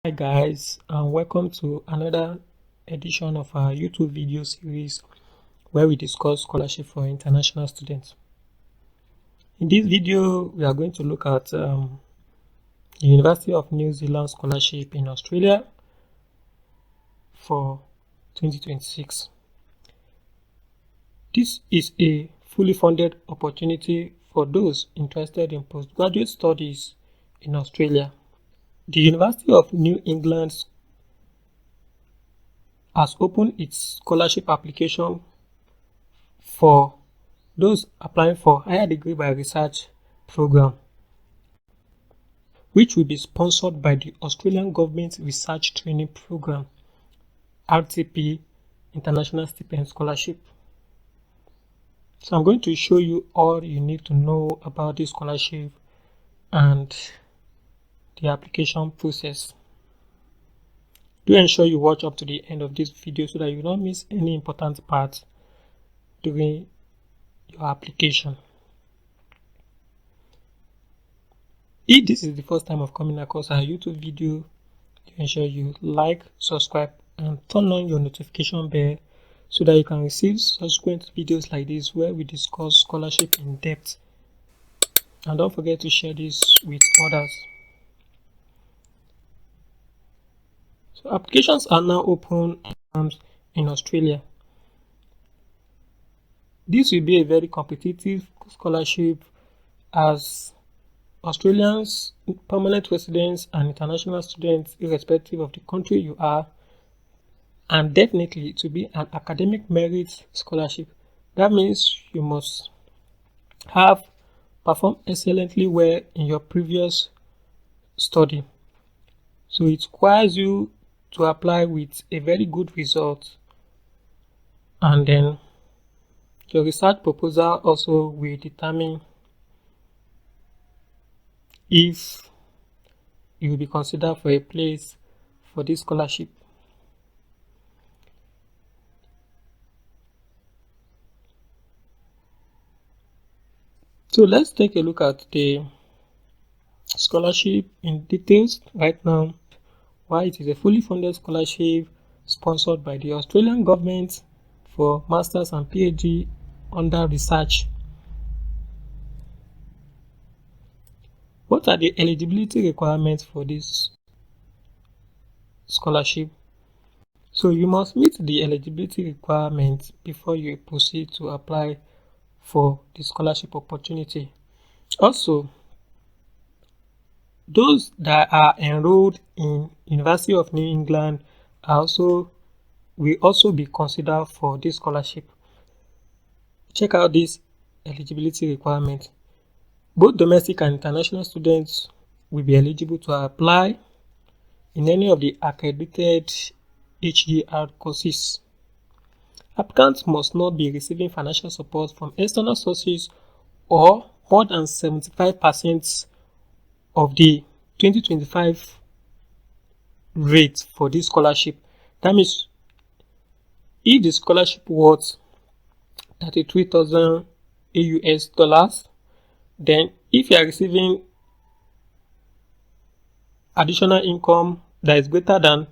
Hi guys, and welcome to another edition of our YouTube video series where we discuss scholarship for international students. In this video, we are going to look at the University of New Zealand scholarship in Australia for 2026. This is a fully funded opportunity for those interested in postgraduate studies in Australia. The University of New England has opened its scholarship application for those applying for higher degree by research program, which will be sponsored by the Australian Government Research Training Program RTP International Stipend Scholarship. So I'm going to show you all you need to know about this scholarship and the application process. Do ensure you watch up to the end of this video so that you don't miss any important part during your application. If this is the first time of coming across our YouTube video, ensure you like, subscribe, and turn on your notification bell so that you can receive subsequent videos like this where we discuss scholarship in depth. And don't forget to share this with others. So applications are now open in Australia. This will be a very competitive scholarship as Australians, permanent residents, and international students, irrespective of the country you are, and definitely to be an academic merit scholarship. That means you must have performed excellently well in your previous study. So it requires you to apply with a very good result, and then your research proposal also will determine if you will be considered for a place for this scholarship. So let's take a look at the scholarship in details right now. Why it is a fully funded scholarship sponsored by the Australian government for masters and PhD under research. What are the eligibility requirements for this scholarship? So you must meet the eligibility requirements before you proceed to apply for the scholarship opportunity. Also, those that are enrolled in University of New England will also be considered for this scholarship. Check out this eligibility requirement. Both domestic and international students will be eligible to apply in any of the accredited HDR courses. Applicants must not be receiving financial support from external sources or more than 75% of the 2025 rate for this scholarship. That means if the scholarship was 33,000 AUS dollars, then if you are receiving additional income that is greater than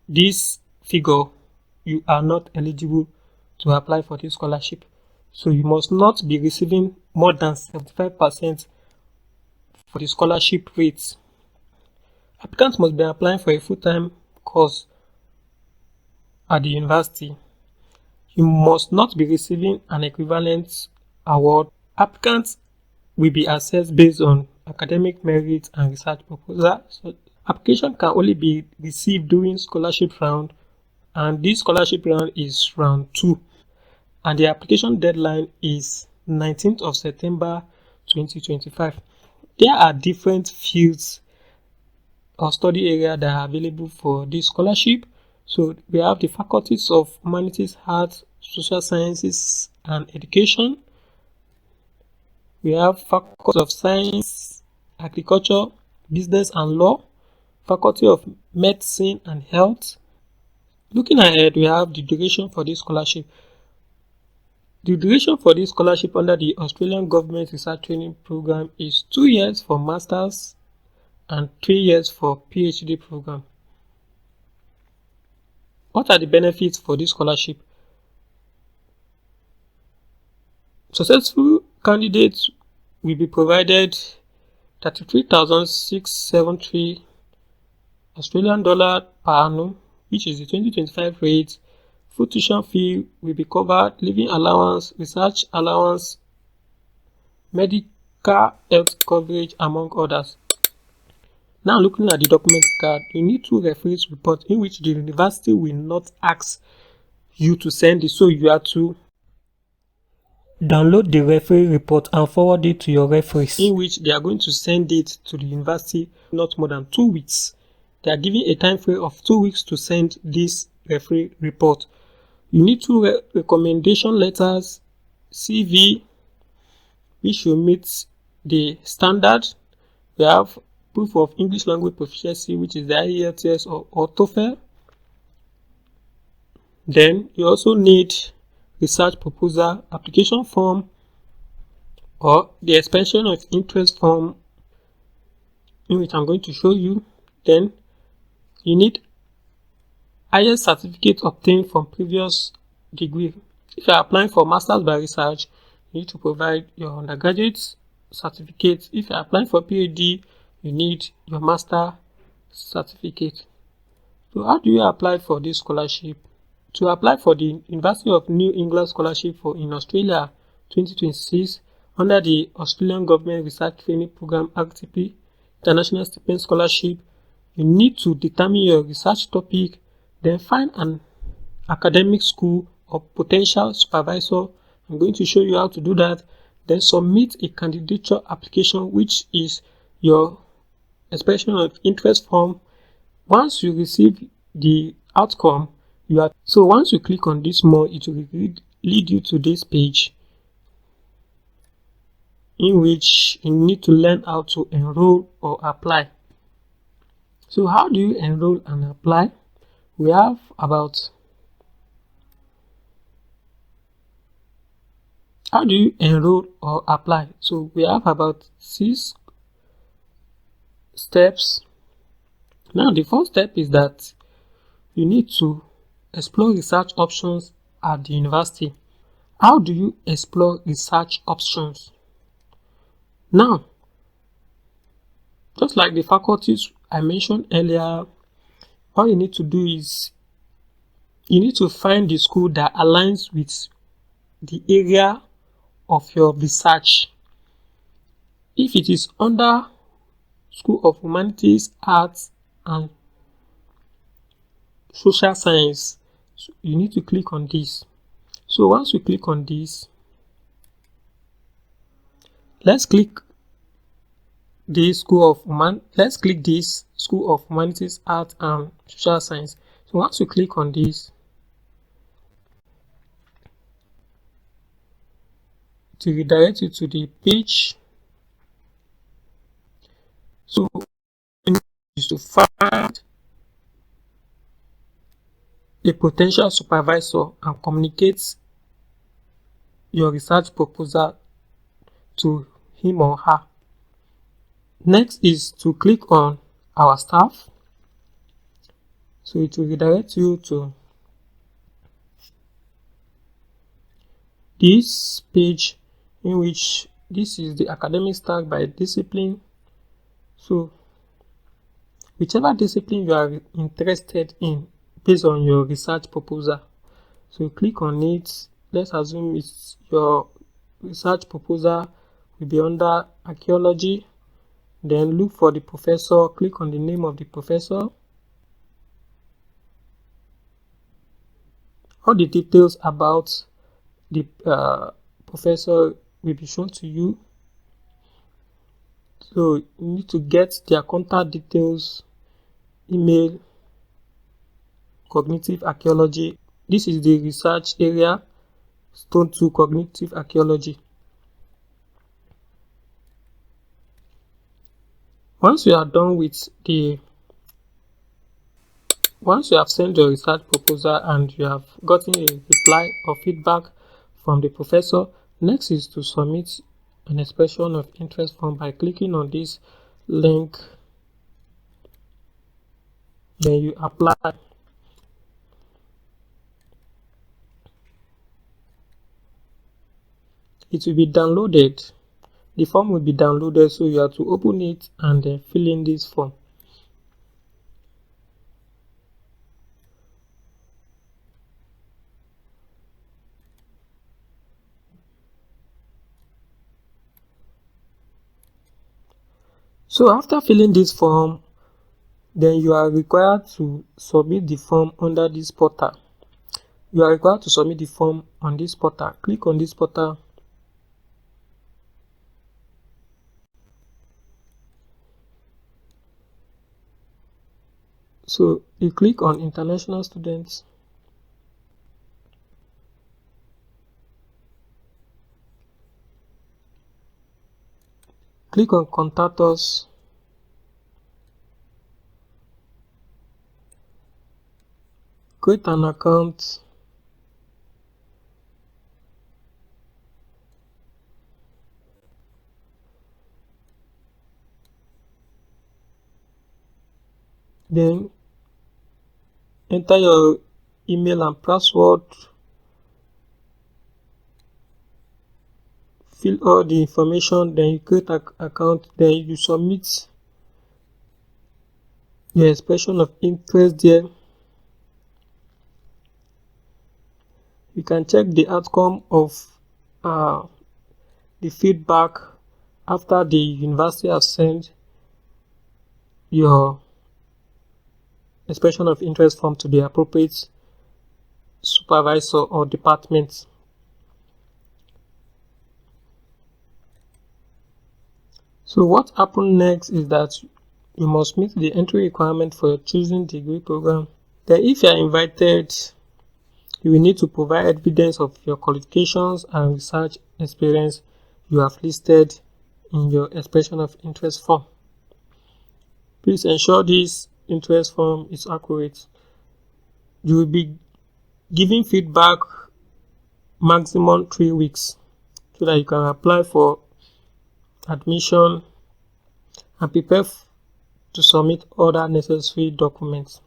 this figure, you are not eligible to apply for this scholarship. So you must not be receiving more than 75% for the scholarship rates. Applicants must be applying for a full-time course at the university. You must not be receiving an equivalent award. Applicants will be assessed based on academic merit and research proposal. So application can only be received during scholarship round, and this scholarship round is round 2, and the application deadline is 19th of September 2025. There are different fields or study areas that are available for this scholarship. So we have the faculties of humanities, arts, social sciences, and education. We have faculty of science, agriculture, business and law, faculty of medicine and health. Looking ahead, we have the duration for this scholarship. The duration for this scholarship under the Australian Government Research Training Program is 2 years for masters and 3 years for PhD program. What are the benefits for this scholarship? Successful candidates will be provided 33,673 Australian dollar per annum, which is the 2025 rate. Full tuition fee will be covered, living allowance, research allowance, medical health coverage, among others. Now looking at the document card, you need 2 referees report in which the university will not ask you to send it, so you have to download the referee report and forward it to your referees, in which they are going to send it to the university not more than 2 weeks. They are giving a time frame of 2 weeks to send this referee report. You need 2 recommendation letters, CV, which will meet the standard. We have proof of English language proficiency, which is the IELTS or TOEFL. Then you also need research proposal, application form, or the expression of interest form, in which I'm going to show you. Then you need highest certificate obtained from previous degree. If you are applying for Masters by Research, you need to provide your undergraduate certificate. If you are applying for PhD, you need your master certificate. So how do you apply for this scholarship? To apply for the University of New England Scholarship in Australia 2026 under the Australian Government Research Training Program RTP International Stipend Scholarship, you need to determine your research topic, then find an academic school or potential supervisor. I'm going to show you how to do that. Then submit a candidature application, which is your expression of interest form. Once you receive the outcome, once you click on this more, it will lead you to this page, in which you need to learn how to enroll or apply. So how do you enroll and apply? We have about how do you enroll or apply? So we have about 6 steps. Now the first step is that you need to explore research options at the university. How do you explore research options? Now, just like the faculties I mentioned earlier, all you need to do is you need to find the school that aligns with the area of your research. If it is under School of Humanities, Arts and Social Science, you need to click on this. So once you click on this, let's click this School of Humanities, Arts and Social Science. So once you click on this, to redirect you to the page. So you need to find a potential supervisor and communicate your research proposal to him or her. Next is to click on our staff. So it will redirect you to this page, in which this is the academic stack by discipline. So whichever discipline you are interested in based on your research proposal, so you click on it. Let's assume it's your research proposal will be under archaeology. Then look for the professor, click on the name of the professor. All the details about the professor will be shown to you. So you need to get their contact details, email, cognitive archaeology. This is the research area, Stone 2 Cognitive Archaeology. Once you are done with once you have sent your research proposal and you have gotten a reply or feedback from the professor, next is to submit an expression of interest form by clicking on this link then you apply. It will be downloaded. The form will be downloaded, so you have to open it and then fill in this form. So after filling this form, then you are required to submit the form under this portal. You are required to submit the form on this portal. Click on this portal. So you click on international students. Click on contact us. Create an account. Then enter your email and password. Fill all the information, then you create an account, then you submit your expression of interest there. You can check the outcome of the feedback after the university has sent your expression of interest form to the appropriate supervisor or department. So what happens next is that you must meet the entry requirement for your choosing degree program. Then if you are invited, you will need to provide evidence of your qualifications and research experience you have listed in your expression of interest form. Please ensure this interest form is accurate. You will be giving feedback maximum 3 weeks so that you can apply for admission and prepare to submit other necessary documents.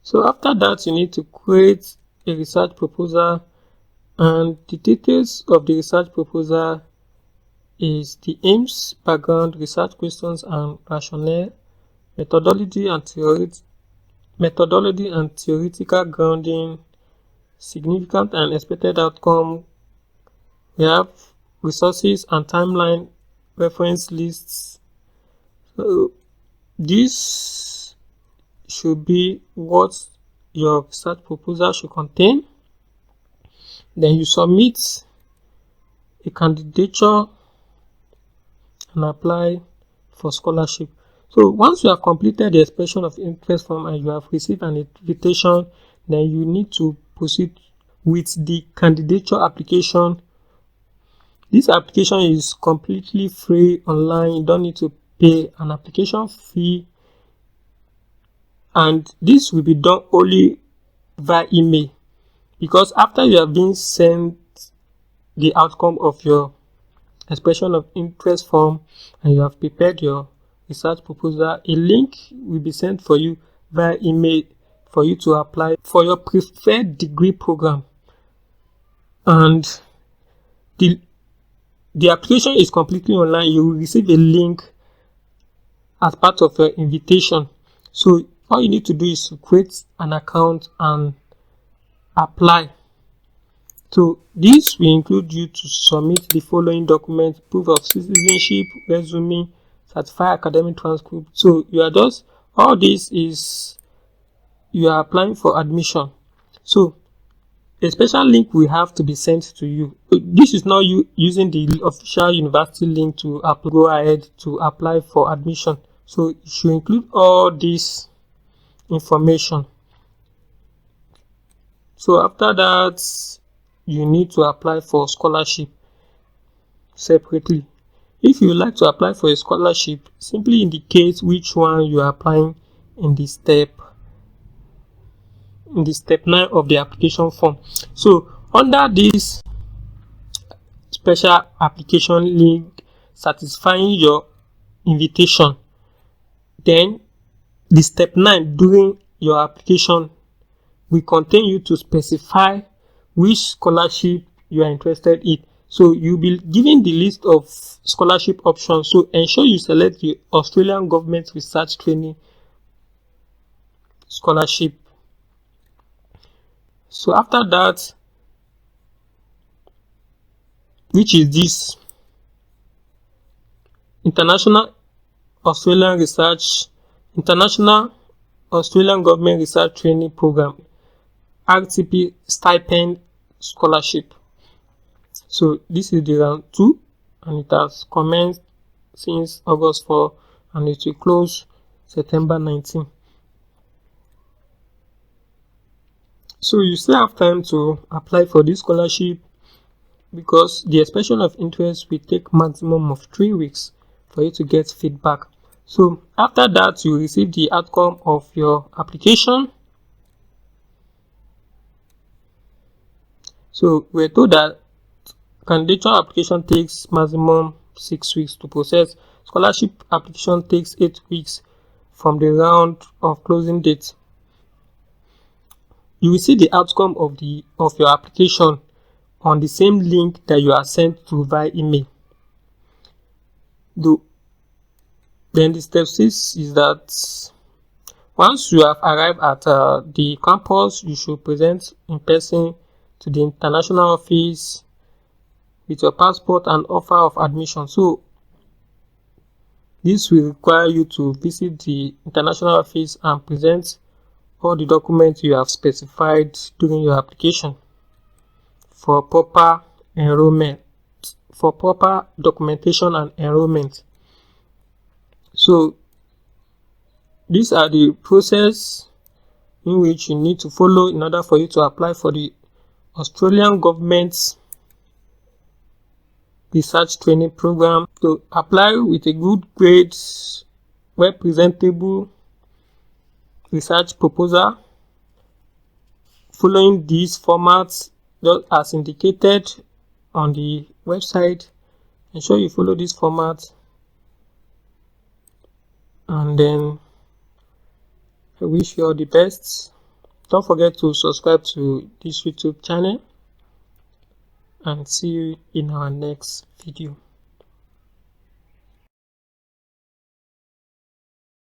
So after that, you need to create a research proposal, and the details of the research proposal is the aims, background, research questions and rationale, methodology and theoretical grounding, significant and expected outcome. We have resources and timeline, reference lists. So this should be what your research proposal should contain. Then you submit a candidature and apply for scholarship. So once you have completed the expression of interest form and you have received an invitation, then you need to proceed with the candidature application. This application is completely free online. You don't need to pay an application fee, and this will be done only via email, because after you have been sent the outcome of your expression of interest form and you have prepared your research proposal, a link will be sent for you via email for you to apply for your preferred degree program. And the application is completely online. You will receive a link as part of your invitation. So all you need to do is to create an account and apply. So this will include you to submit the following documents: proof of citizenship, resume, certified academic transcript. So you are applying for admission. So a special link will have to be sent to you. This is not you using the official university link to go ahead to apply for admission. So it should include all this information. So after that, you need to apply for scholarship separately. If you would like to apply for a scholarship, simply indicate which one you are applying in the step 9 of the application form. So under this special application link satisfying your invitation, then The step 9 during your application will contain you to specify which scholarship you are interested in. So you'll be given the list of scholarship options. So ensure you select the Australian Government Research Training Scholarship. So after that, which is this International Australian Government Research Training Program, RTP Stipend Scholarship. So this is the round 2, and it has commenced since August 4 and it will close September 19. So you still have time to apply for this scholarship because the expression of interest will take maximum of 3 weeks for you to get feedback. So after that, you receive the outcome of your application. So we're told that candidature application takes maximum 6 weeks to process. Scholarship application takes 8 weeks from the round of closing date. You will see the outcome of your application on the same link that you are sent to via email. Then the step 6 is that once you have arrived at the campus, you should present in person to the international office with your passport and offer of admission. So this will require you to visit the international office and present all the documents you have specified during your application for proper documentation and enrollment. So these are the process in which you need to follow in order for you to apply for the Australian Government Research Training Program. To apply with a good grade, well presentable research proposal following these formats as indicated on the website. Ensure you follow this format, and then I wish you all the best. Don't forget to subscribe to this YouTube channel, and see you in our next video.